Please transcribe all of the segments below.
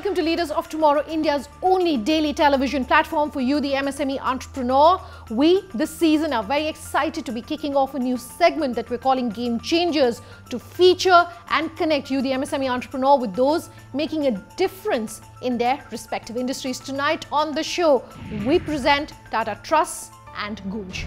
welcome to Leaders of Tomorrow, India's only daily television platform for you, the MSME entrepreneur. We, this season, are very excited to be kicking off a new segment that we're calling Game Changers to feature and connect you, the MSME entrepreneur, with those making a difference in their respective industries. Tonight on the show, we present Tata Trusts and Goonj.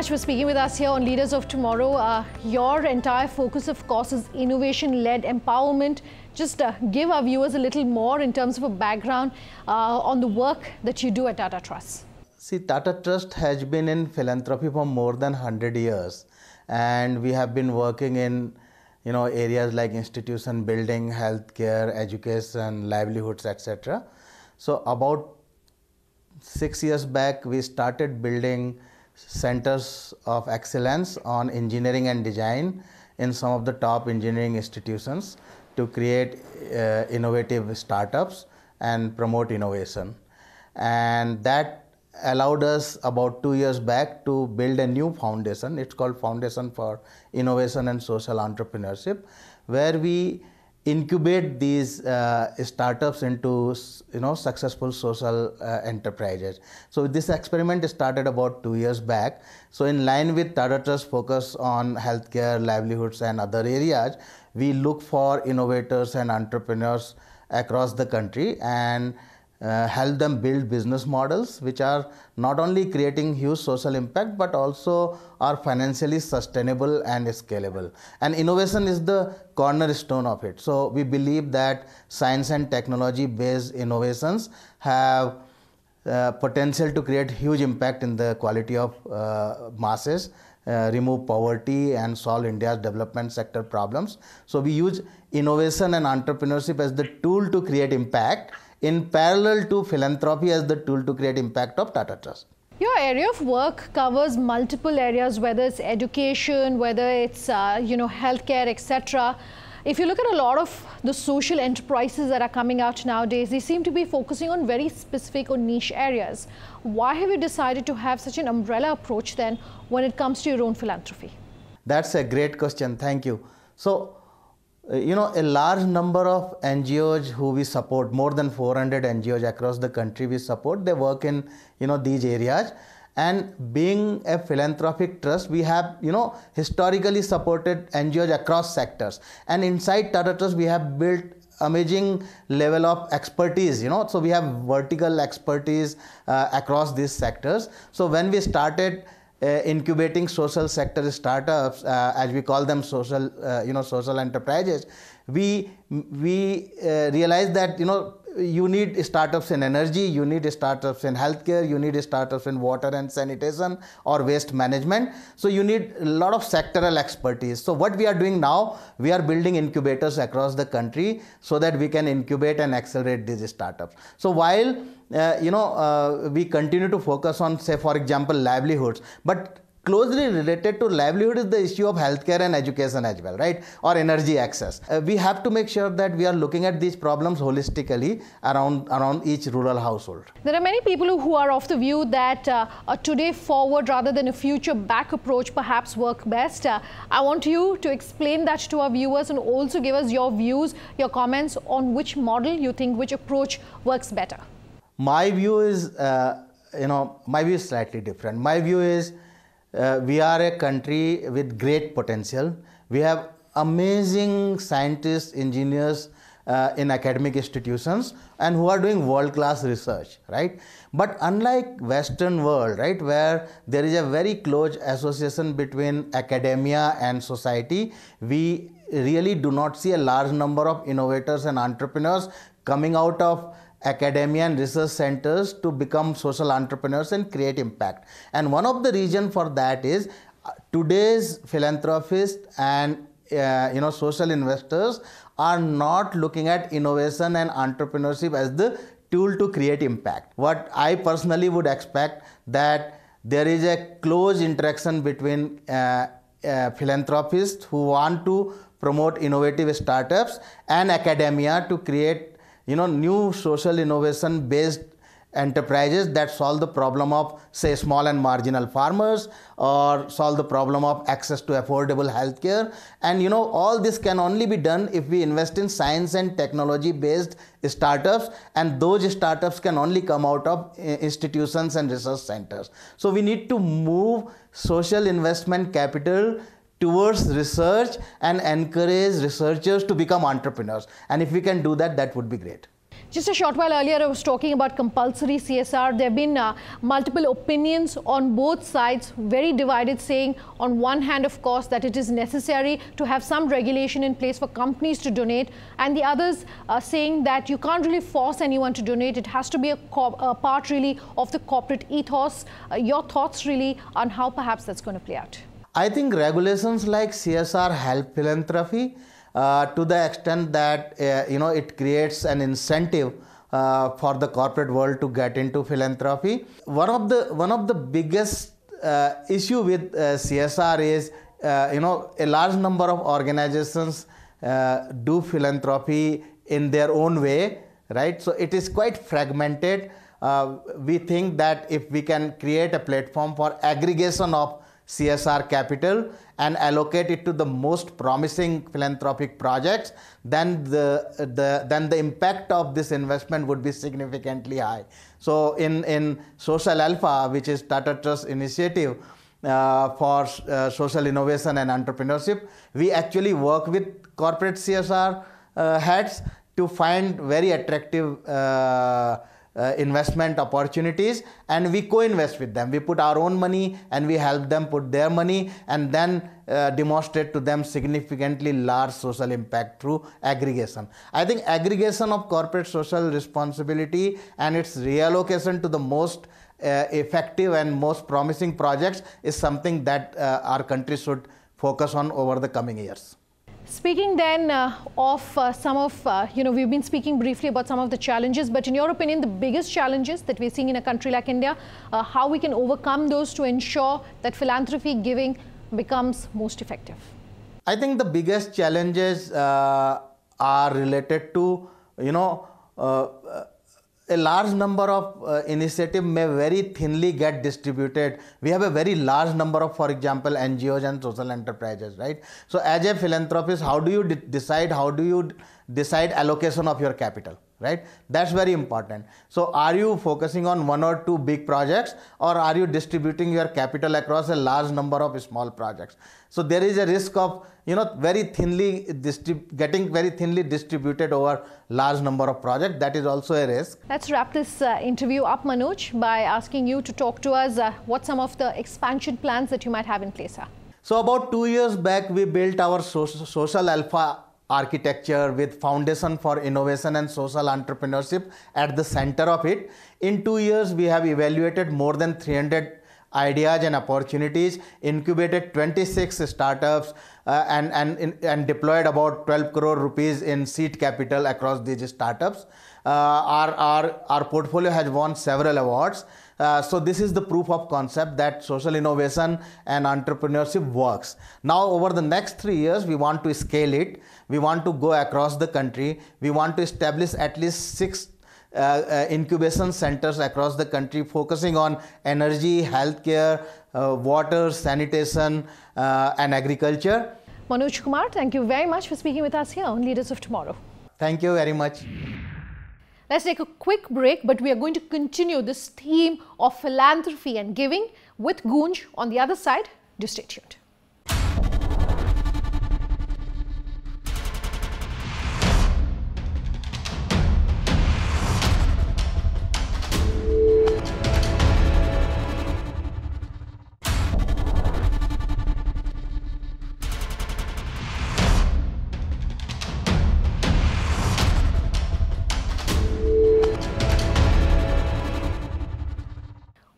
For speaking with us here on Leaders of Tomorrow. Your entire focus, of course, is innovation-led empowerment. Just give our viewers a little more in terms of a background on the work that you do at Tata Trusts. See, Tata Trust has been in philanthropy for more than 100 years, and we have been working in areas like institution building, healthcare, education, livelihoods, etc. So about 6 years back, we started building centers of excellence on engineering and design in some of the top engineering institutions to create innovative startups and promote innovation. And that allowed us about 2 years back to build a new foundation. It's called Foundation for Innovation and Social Entrepreneurship, where we incubate these startups into successful social enterprises. So this experiment started about 2 years back. So in line with Tata Trust's focus on healthcare, livelihoods and other areas, we look for innovators and entrepreneurs across the country and help them build business models which are not only creating huge social impact but also are financially sustainable and scalable. And innovation is the cornerstone of it. So we believe that science and technology based innovations have potential to create huge impact in the quality of masses, remove poverty and solve India's development sector problems. So we use innovation and entrepreneurship as the tool to create impact, in parallel to philanthropy as the tool to create impact of Tata Trust. Your area of work covers multiple areas, whether it's education, whether it's healthcare, etc. If you look at a lot of the social enterprises that are coming out nowadays, they seem to be focusing on very specific or niche areas. Why have you decided to have such an umbrella approach then when it comes to your own philanthropy? That's a great question. Thank you. So, a large number of NGOs who we support, more than 400 NGOs across the country we support, they work in, these areas. And being a philanthropic trust, we have, historically supported NGOs across sectors. And inside Tata Trust, we have built amazing level of expertise, so we have vertical expertise across these sectors. So when we started incubating social sector startups, as we call them, social enterprises, we realized that you need startups in energy, you need startups in healthcare, you need startups in water and sanitation or waste management. So you need a lot of sectoral expertise. So what we are doing now, we are building incubators across the country so that we can incubate and accelerate these startups. So while we continue to focus on, say, for example, livelihoods, but closely related to livelihood is the issue of healthcare and education as well, right? Or energy access. We have to make sure that we are looking at these problems holistically around each rural household. There are many people who are of the view that a today forward rather than a future back approach perhaps work best. I want you to explain that to our viewers and also give us your views, your comments on which model you think, which approach works better. My view is, slightly different. My view is, we are a country with great potential. We have amazing scientists, engineers in academic institutions and who are doing world-class research, right? But unlike Western world, right, where there is a very close association between academia and society, we really do not see a large number of innovators and entrepreneurs coming out of academia and research centers to become social entrepreneurs and create impact. And one of the reasons for that is today's philanthropists and social investors are not looking at innovation and entrepreneurship as the tool to create impact. What I personally would expect that there is a close interaction between philanthropists who want to promote innovative startups and academia to create new social innovation based enterprises that solve the problem of, say, small and marginal farmers, or solve the problem of access to affordable healthcare. And all this can only be done if we invest in science and technology based startups, and those startups can only come out of institutions and research centers. So we need to move social investment capital towards research and encourage researchers to become entrepreneurs. And if we can do that, that would be great. Just a short while earlier, I was talking about compulsory CSR. There have been multiple opinions on both sides, very divided, saying on one hand, of course, that it is necessary to have some regulation in place for companies to donate, and the others saying that you can't really force anyone to donate. It has to be a part really of the corporate ethos. Your thoughts really on how perhaps that's going to play out? I think regulations like CSR help philanthropy to the extent that it creates an incentive for the corporate world to get into philanthropy. One of the biggest issue with CSR is a large number of organizations do philanthropy in their own way, right? So it is quite fragmented. We think that if we can create a platform for aggregation of CSR capital and allocate it to the most promising philanthropic projects, then the impact of this investment would be significantly high. So in Social Alpha, which is Tata Trust initiative for social innovation and entrepreneurship, we actually work with corporate CSR heads to find very attractive investment opportunities, and we co-invest with them. We put our own money and we help them put their money, and then demonstrate to them significantly large social impact through aggregation. I think aggregation of corporate social responsibility and its reallocation to the most effective and most promising projects is something that our country should focus on over the coming years. Speaking then of some of, we've been speaking briefly about some of the challenges, but in your opinion, the biggest challenges that we're seeing in a country like India, how we can overcome those to ensure that philanthropy giving becomes most effective? I think the biggest challenges are related to, a large number of initiatives may very thinly get distributed. We have a very large number of, for example, NGOs and social enterprises, right? So as a philanthropist, how do you decide allocation of your capital, right? That's very important. So are you focusing on one or two big projects, or are you distributing your capital across a large number of small projects? So there is a risk of getting very thinly distributed over large number of projects. That is also a risk. Let's wrap this interview up, Manoj, by asking you to talk to us what some of the expansion plans that you might have in place are. So about 2 years back, we built our Social Alpha architecture with foundation for innovation and social entrepreneurship at the center of it. In 2 years, we have evaluated more than 300 ideas and opportunities, incubated 26 startups, and deployed about 12 crore rupees in seed capital across these startups. Our portfolio has won several awards. So this is the proof of concept that social innovation and entrepreneurship works. Now over the next 3 years, we want to scale it. We want to go across the country. We want to establish at least 6 incubation centers across the country, focusing on energy, healthcare, water, sanitation, and agriculture. Manoj Kumar, thank you very much for speaking with us here on Leaders of Tomorrow. Thank you very much. Let's take a quick break, but we are going to continue this theme of philanthropy and giving with Goonj on the other side. Do stay tuned.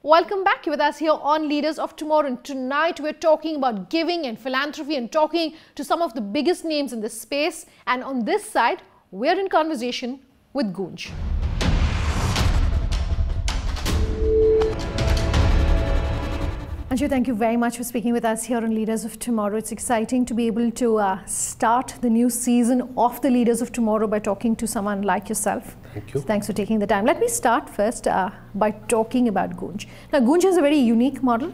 Welcome back. You're with us here on Leaders of Tomorrow, and tonight we're talking about giving and philanthropy and talking to some of the biggest names in this space. And on this side, we're in conversation with Goonj. Anshu, thank you very much for speaking with us here on Leaders of Tomorrow. It's exciting to be able to start the new season of the Leaders of Tomorrow by talking to someone like yourself. Thank you. So thanks for taking the time. Let me start first by talking about Goonj. Now, Goonj is a very unique model.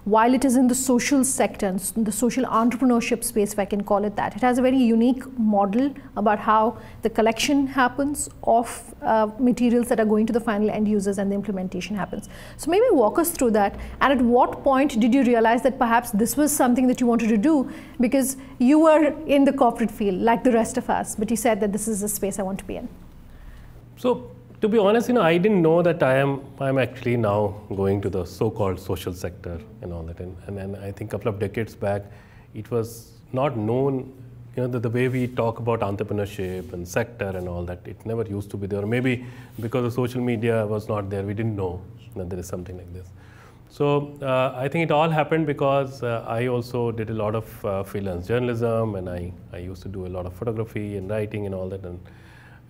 While it is in the social sector, in the social entrepreneurship space, if I can call it that, it has a very unique model about how the collection happens of materials that are going to the final end users and the implementation happens. So maybe walk us through that. And at what point did you realize that perhaps this was something that you wanted to do, because you were in the corporate field like the rest of us, but you said that this is the space I want to be in? So, to be honest, I didn't know that I'm actually now going to the so-called social sector and all that. And I think a couple of decades back, it was not known, the way we talk about entrepreneurship and sector and all that. It never used to be there. Or maybe because the social media was not there, we didn't know that there is something like this. So I think it all happened because I also did a lot of freelance journalism, and I used to do a lot of photography and writing and all that.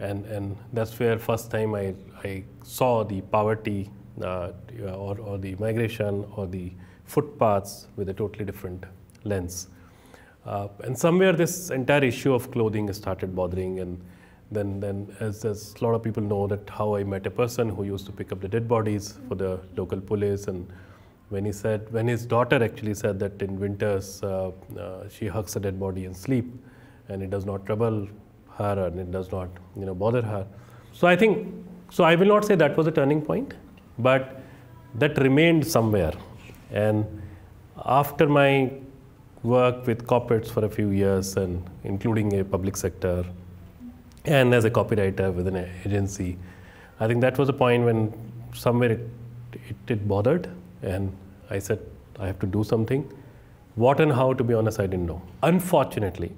And that's where first time I saw the poverty or the migration or the footpaths with a totally different lens. And somewhere this entire issue of clothing started bothering, and then as a lot of people know that how I met a person who used to pick up the dead bodies for the local police, and when his daughter actually said that in winters she hugs a dead body and sleep, and it does not trouble her and it does not bother her. So I will not say that was a turning point, but that remained somewhere. And after my work with corporates for a few years, and including a public sector and as a copywriter within an agency, I think that was a point when somewhere it bothered, and I said I have to do something. What and how, to be honest, I didn't know. Unfortunately,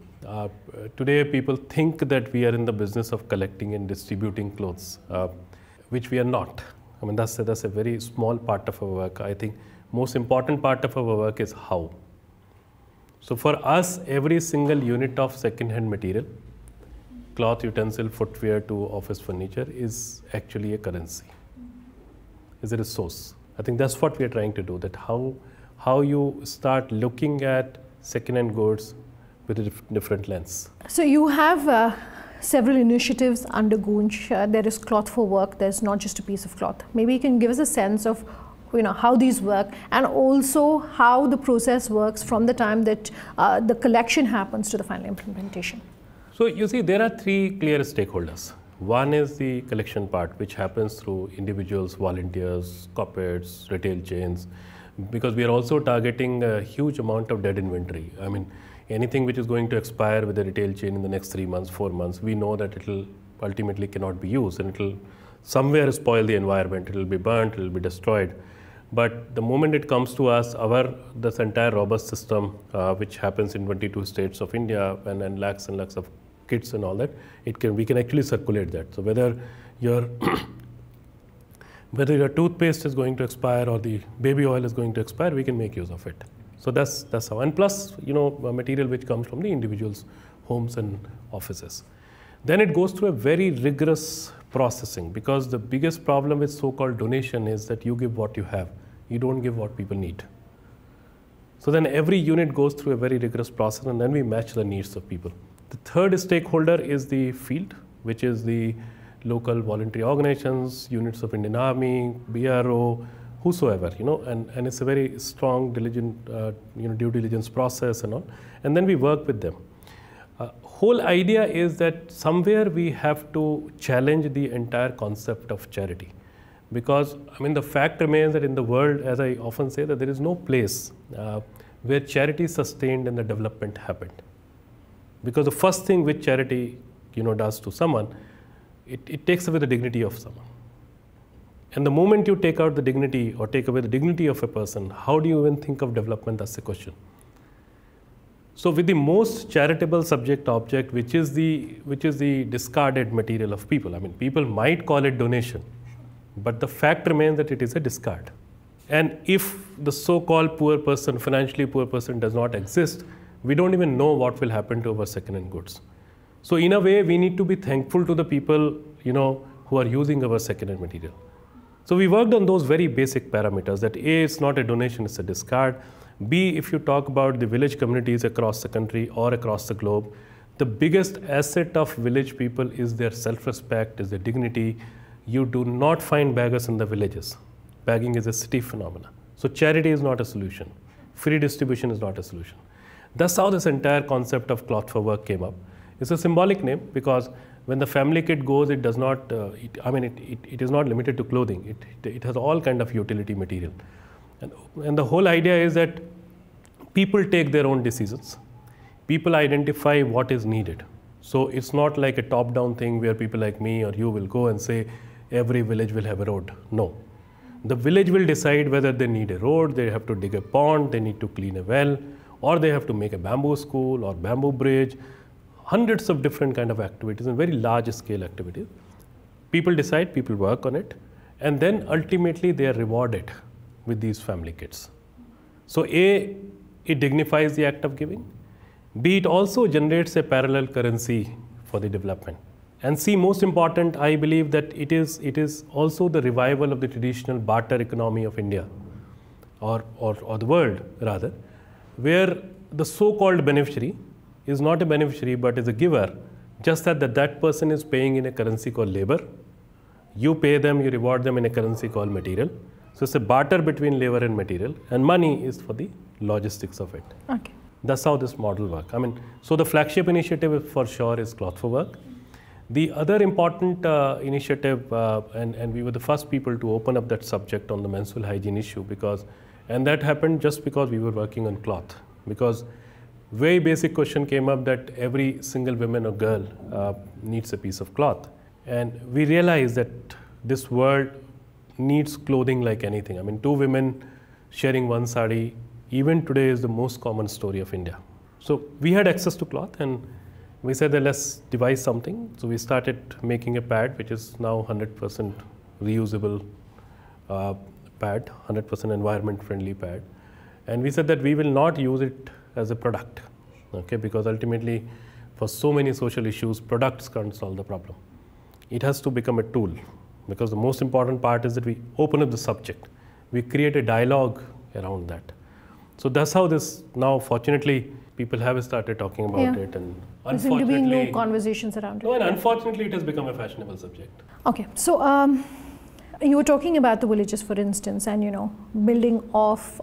today people think that we are in the business of collecting and distributing clothes, which we are not. I mean, that's a very small part of our work. I think most important part of our work is how. So for us, every single unit of second-hand material, cloth, utensil, footwear to office furniture, is actually a currency, is a resource. I think that's what we are trying to do, that how you start looking at second-hand goods with a different lens. So you have several initiatives under Goonj. There is cloth for work. There's not just a piece of cloth. Maybe you can give us a sense of how these work, and also how the process works from the time that the collection happens to the final implementation. So you see, there are three clear stakeholders. One is the collection part, which happens through individuals, volunteers, corporates, retail chains, because we are also targeting a huge amount of dead inventory. I mean, anything which is going to expire with a retail chain in the next 3 months, 4 months, we know that it will ultimately cannot be used, and it will somewhere spoil the environment. It will be burnt, it will be destroyed. But the moment it comes to us, this entire robust system, which happens in 22 states of India, and lakhs of kits and all that, we can actually circulate that. So whether your toothpaste is going to expire or the baby oil is going to expire, we can make use of it. So that's how. And plus, material which comes from the individuals' homes and offices. Then it goes through a very rigorous processing, because the biggest problem with so-called donation is that you give what you have, you don't give what people need. So then every unit goes through a very rigorous process, and then we match the needs of people. The third stakeholder is the field, which is the local voluntary organizations, units of Indian Army, BRO, whosoever, and it's a very strong, diligent, due diligence process and all. And then we work with them. Whole idea is that somewhere we have to challenge the entire concept of charity, because the fact remains that in the world, as I often say, that there is no place where charity is sustained and the development happened. Because the first thing which charity does to someone, it takes away the dignity of someone. And the moment you take out the dignity or take away the dignity of a person, how do you even think of development? That's the question. So with the most charitable subject object, which is the discarded material of people, people might call it donation, but the fact remains that it is a discard. And if the so-called poor person, financially poor person does not exist, we don't even know what will happen to our second-hand goods. So in a way, we need to be thankful to the people, who are using our second-hand material. So we worked on those very basic parameters that A, it's not a donation, it's a discard. B, if you talk about the village communities across the country or across the globe, the biggest asset of village people is their self-respect, is their dignity. You do not find beggars in the villages. Begging is a city phenomenon. So charity is not a solution. Free distribution is not a solution. That's how this entire concept of cloth for work came up. It's a symbolic name because when the family kit goes, it does not, it is not limited to clothing. It has all kind of utility material. And the whole idea is that people take their own decisions. People identify what is needed. So it's not like a top-down thing where people like me or you will go and say, every village will have a road. No. The village will decide whether they need a road, they have to dig a pond, they need to clean a well, or they have to make a bamboo school or bamboo bridge. Hundreds of different kind of activities and very large scale activities. People decide, people work on it, and then ultimately they are rewarded with these family kits. So A, it dignifies the act of giving. B, it also generates a parallel currency for the development. And C, most important, I believe that it is also the revival of the traditional barter economy of India, or the world rather, where the so-called beneficiary is not a beneficiary but is a giver, just that person is paying in a currency called labor. You pay them, you reward them in a currency called material. So it's a barter between labor and material, and money is for the logistics of it. Okay. That's how this model works. So the flagship initiative for sure is Cloth for Work. The other important initiative, and we were the first people to open up that subject on the menstrual hygiene issue, and that happened just because we were working on cloth. Because very basic question came up that every single woman or girl needs a piece of cloth. And we realized that this world needs clothing like anything. Two women sharing one sari, even today is the most common story of India. So we had access to cloth and we said that let's devise something. So we started making a pad, which is now 100% reusable pad, 100% environment friendly pad. And we said that we will not use it as a product, okay? Because ultimately, for so many social issues, products can't solve the problem. It has to become a tool, because the most important part is that we open up the subject. We create a dialogue around that. So that's how this now, fortunately, people have started talking about it, and there seem to be new conversations around it. No, and unfortunately, it has become a fashionable subject. Okay, so you were talking about the villages, for instance, and building of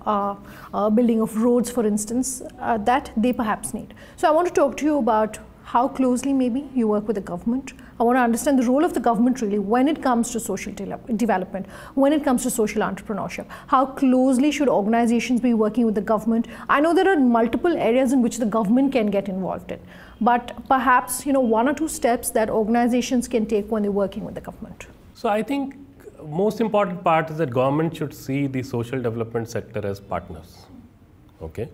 roads, for instance, that they perhaps need. So I want to talk to you about how closely maybe you work with the government. I want to understand the role of the government really when it comes to social development, when it comes to social entrepreneurship. How closely should organizations be working with the government? I know there are multiple areas in which the government can get involved in, but perhaps one or two steps that organizations can take when they're working with the government. So I think most important part is that government should see the social development sector as partners, okay?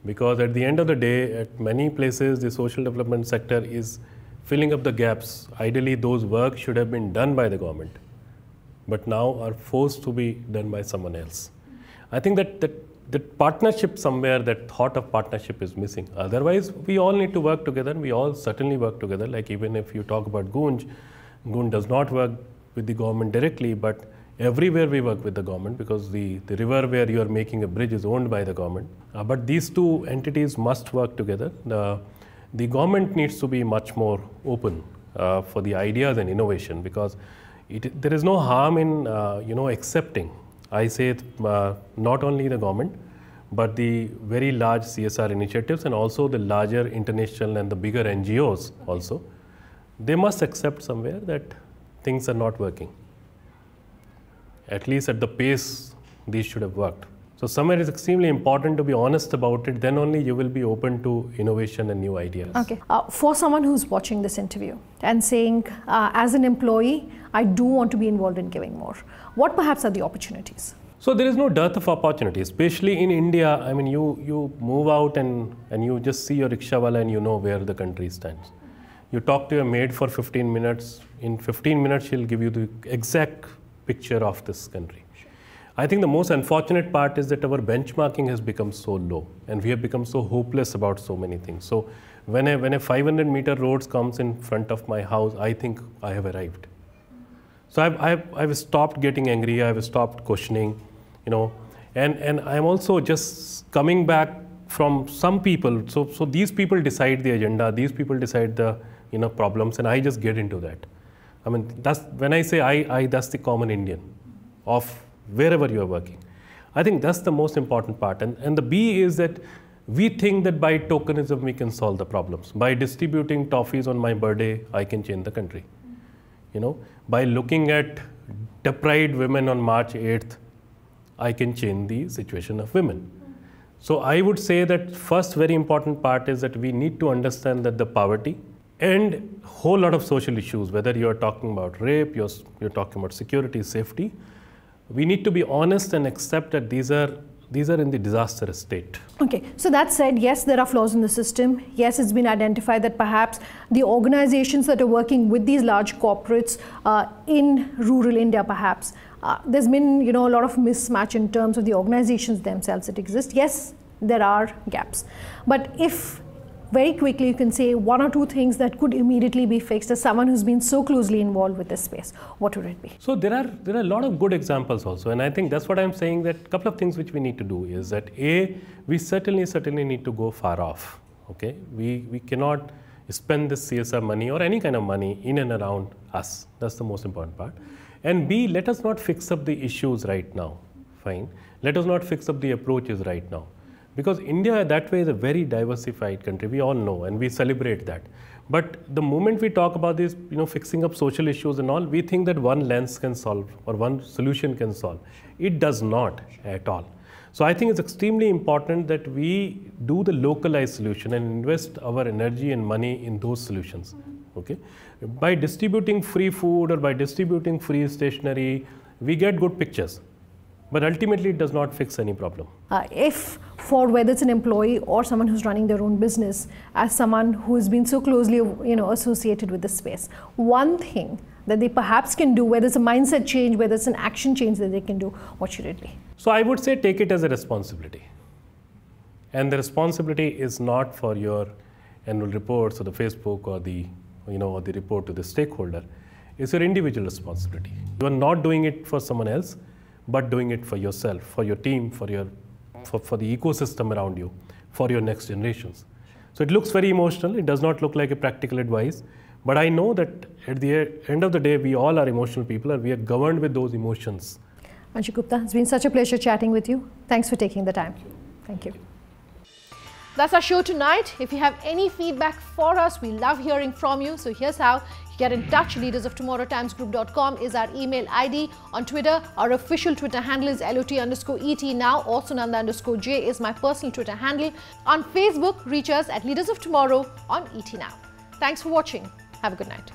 Because at the end of the day, at many places, the social development sector is filling up the gaps. Ideally, those work should have been done by the government, but now are forced to be done by someone else. I think that partnership somewhere, that thought of partnership is missing. Otherwise, we all need to work together. We all certainly work together. Like even if you talk about Goonj, Goonj does not work with the government directly, but everywhere we work with the government, because the river where you are making a bridge is owned by the government. But these two entities must work together. The government needs to be much more open for the ideas and innovation, because there is no harm in accepting. I say not only the government, but the very large CSR initiatives and also the larger international and the bigger NGOs also. They must accept somewhere that things are not working. At least at the pace these should have worked. So somewhere it's extremely important to be honest about it, then only you will be open to innovation and new ideas. Okay. For someone who's watching this interview and saying, as an employee, I do want to be involved in giving more, what perhaps are the opportunities? So there is no dearth of opportunity, especially in India. You move out and you just see your rickshawala and you know where the country stands. You talk to your maid for 15 minutes. In 15 minutes, she'll give you the exact picture of this country. I think the most unfortunate part is that our benchmarking has become so low and we have become so hopeless about so many things. So when a 500-meter road comes in front of my house, I think I have arrived. So I've stopped getting angry, I've stopped questioning, and I'm also just coming back from some people. So these people decide the agenda, these people decide the problems, and I just get into that. I mean, that's when I say I that's the common Indian of wherever you are working. I think that's the most important part. And the B is that we think that by tokenism we can solve the problems. By distributing toffees on my birthday, I can change the country. By looking at deprived women on March 8th, I can change the situation of women. So I would say that first very important part is that we need to understand that the poverty and whole lot of social issues, whether you are talking about rape, you're talking about security, safety, we need to be honest and accept that these are in the disastrous state. Okay, so that said, yes, there are flaws in the system. Yes, it's been identified that perhaps the organizations that are working with these large corporates in rural India, perhaps, there's been a lot of mismatch in terms of the organizations themselves that exist. Yes, there are gaps. But if very quickly you can say one or two things that could immediately be fixed as someone who's been so closely involved with this space, what would it be? So there are a lot of good examples also, and I think that's what I'm saying, that a couple of things which we need to do is that we certainly need to go far off. Okay, we cannot spend this CSR money or any kind of money in and around us. That's the most important part. And B, let us not fix up the issues right now. Fine. Let us not fix up the approaches right now. Because India that way is a very diversified country, we all know, and we celebrate that. But the moment we talk about this, fixing up social issues and all, we think that one lens can solve or one solution can solve. It does not at all. So I think it's extremely important that we do the localized solution and invest our energy and money in those solutions. Okay? By distributing free food or by distributing free stationery, we get good pictures. But ultimately, it does not fix any problem. If for whether it's an employee or someone who's running their own business, as someone who has been so closely associated with this space, one thing that they perhaps can do, whether it's a mindset change, whether it's an action change that they can do, what should it be? So I would say take it as a responsibility. And the responsibility is not for your annual reports or the Facebook or the report to the stakeholder. It's your individual responsibility. You are not doing it for someone else, but doing it for yourself, for your team, for the ecosystem around you, for your next generations. So it looks very emotional. It does not look like a practical advice. But I know that at the end of the day, we all are emotional people and we are governed with those emotions. Anshu Gupta, it's been such a pleasure chatting with you. Thanks for taking the time. Thank you. That's our show tonight. If you have any feedback for us, we love hearing from you. So here's how. Get in touch. leadersoftomorrowtimesgroup.com is our email ID. On Twitter, our official Twitter handle is LOT_ET now. Also Nanda_J is my personal Twitter handle. On Facebook, reach us at Leaders of Tomorrow on ET Now. Thanks for watching. Have a good night.